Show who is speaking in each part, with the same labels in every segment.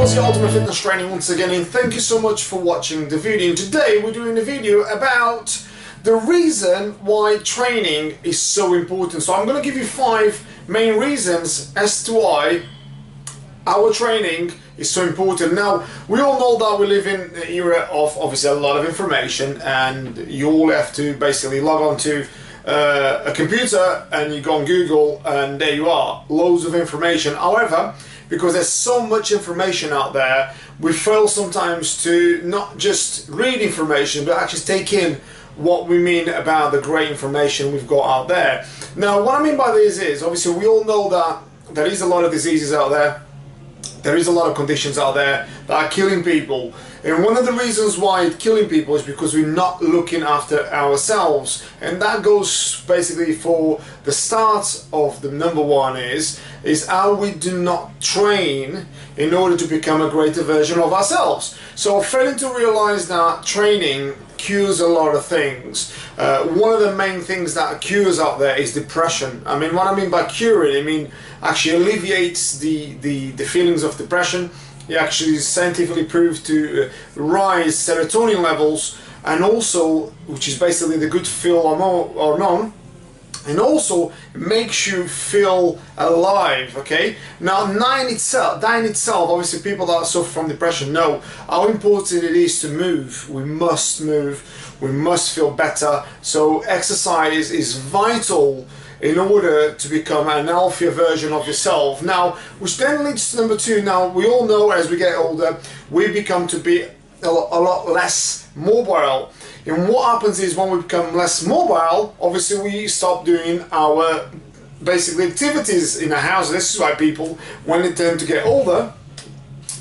Speaker 1: Aussie Ultimate Fitness Training once again, and thank you so much for watching the video. And today we're doing a video about the reason why training is so important. So I'm going to give you 5 main reasons as to why our training is so important. Now, we all know that we live in an era of obviously a lot of information, and you all have to basically log on to a computer and you go on Google and there you are, loads of information. However, because there's so much information out there, we fail sometimes to not just read information but actually take in what we mean about the great information we've got out there. Now, what I mean by this is, obviously we all know that there is a lot of diseases out there. There is a lot of conditions out there that are killing people, and one of the reasons why it's killing people is because we're not looking after ourselves. And that goes basically for the start of the number one is how we do not train in order to become a greater version of ourselves. So failing to realize that training cures a lot of things. One of the main things that cures out there is depression. I mean, what I mean by curing, I mean actually alleviates the feelings of depression. It actually is scientifically proved to rise serotonin levels, and also, which is basically the good feel hormone, and also makes you feel alive. Okay, now dying itself, obviously people that suffer from depression know how important it is to move. We must move, we must feel better. So exercise is vital in order to become an healthier version of yourself. Now, which then leads to number 2. Now, we all know as we get older, we become to be a lot less mobile. And what happens is when we become less mobile, obviously we stop doing our basically activities in the house. This is why people, when they tend to get older,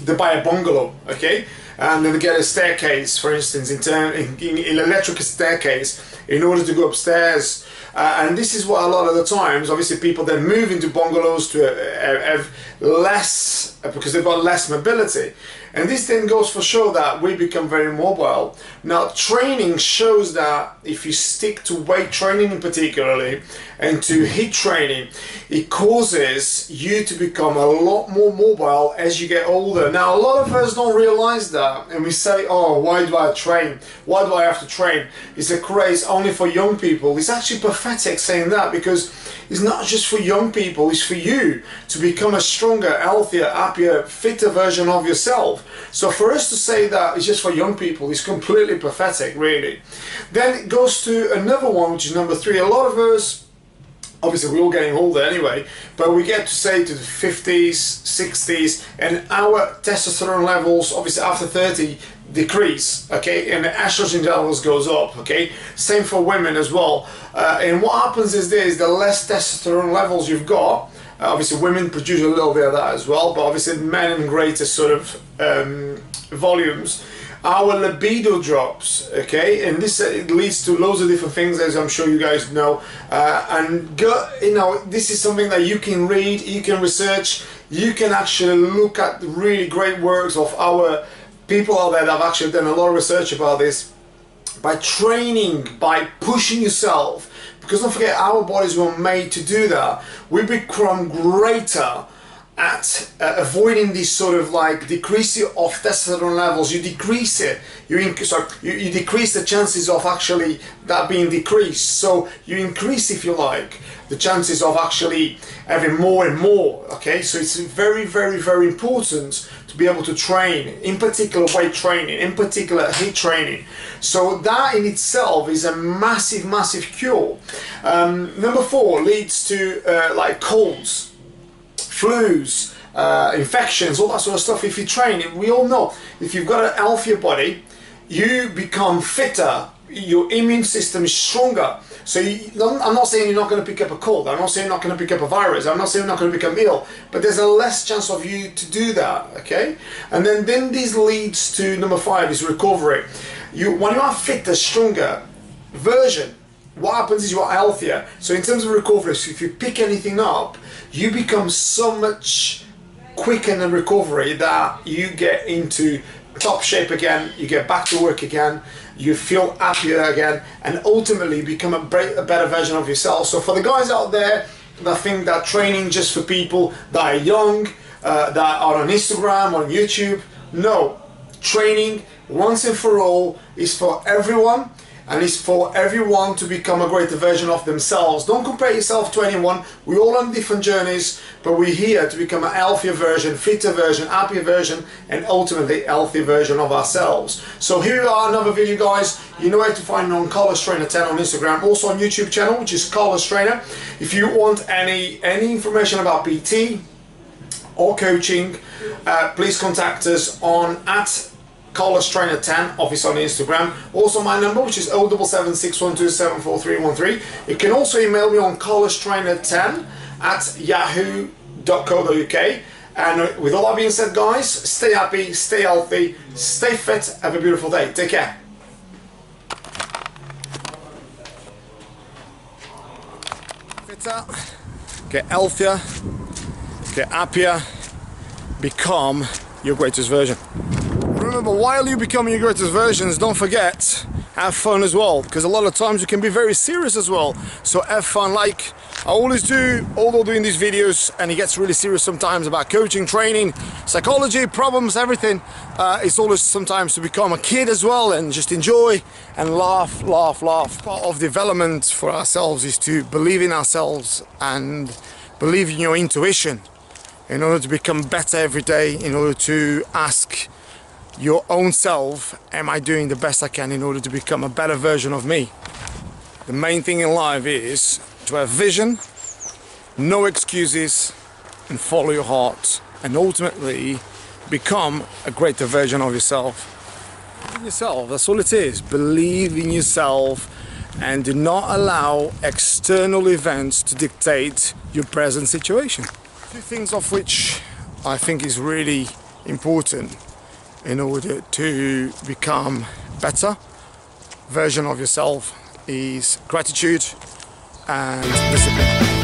Speaker 1: they buy a bungalow, okay? And then they get a staircase, for instance, in electric staircase, in order to go upstairs. And this is what a lot of the times, obviously people then move into bungalows to have less, because they've got less mobility. And this then goes for sure that we become very mobile. Now, training shows that if you stick to weight training in particularly, and to HIIT training, it causes you to become a lot more mobile as you get older. Now, a lot of us don't realize that, and we say, oh, why do I train? Why do I have to train? It's a craze only for young people. It's actually pathetic saying that, because it's not just for young people, it's for you to become a stronger, healthier, happier, fitter version of yourself. So for us to say that it's just for young people is completely pathetic, really. Then it goes to another one, which is number 3. A lot of us, obviously we're all getting older anyway, but we get to say to the 50s, 60s, and our testosterone levels, obviously after 30, decrease, okay, and the estrogen levels goes up, okay. Same for women as well. And what happens is this: the less testosterone levels you've got, obviously women produce a little bit of that as well, but obviously men in greater sort of volumes, our libido drops, okay, and this it leads to loads of different things, as I'm sure you guys know. And you know, this is something that you can read, you can research, you can actually look at really great works of our people out there that have actually done a lot of research about this. By training, by pushing yourself, because don't forget, our bodies were made to do that. We become greater at avoiding this sort of like decrease of testosterone levels. You decrease it, you decrease the chances of actually that being decreased. So you increase, if you like, the chances of actually having more and more, okay? So it's very, very, very important to be able to train, in particular weight training, in particular HIIT training. So that in itself is a massive, massive cure. Number 4 leads to like colds, flus, infections, all that sort of stuff. If you train, we all know, if you've got a healthier body, you become fitter, your immune system is stronger. So I'm not saying you're not going to pick up a cold, I'm not saying you're not going to pick up a virus, I'm not saying you're not going to become ill, but there's a less chance of you to do that, okay? And then this leads to number 5, is recovery. When you are fitter, stronger version, what happens is you are healthier. So in terms of recovery, so if you pick anything up, you become so much quicker in the recovery that you get into top shape again, you get back to work again, you feel happier again, and ultimately become a better version of yourself. So for the guys out there that think that training just for people that are young, that are on Instagram, on YouTube. No, training once and for all is for everyone, and it's for everyone to become a greater version of themselves. Don't compare yourself to anyone. We're all on different journeys, but we're here to become a healthier version, fitter version, happier version, and ultimately healthier version of ourselves. So here we are, another video, guys. You know where to find me on Carlos Trainer 10 on Instagram, also on YouTube channel, which is Carlos Trainer. If you want any information about PT or coaching, please contact us on Carlos Trainer 10 office on Instagram. Also my number, which is 07761274313. You can also email me on carlostrainer10@yahoo.co.uk. And with all that being said, guys, stay happy, stay healthy, stay fit, have a beautiful day. Take care. Fitter, get healthier, get happier, become your greatest version. Remember, while you become your greatest versions, don't forget, have fun as well, because a lot of times you can be very serious as well. So have fun, like I always do, although doing these videos, and it gets really serious sometimes about coaching, training, psychology, problems, everything. It's always sometimes to become a kid as well and just enjoy and laugh, laugh, laugh. Part of development for ourselves is to believe in ourselves and believe in your intuition in order to become better every day, in order to ask your own self, am I doing the best I can in order to become a better version of me? The main thing in life is to have vision, no excuses, and follow your heart, and ultimately become a greater version of yourself. Believe in yourself, that's all it is. Believe in yourself and do not allow external events to dictate your present situation. Two things of which I think is really important in order to become better version of yourself is gratitude and discipline.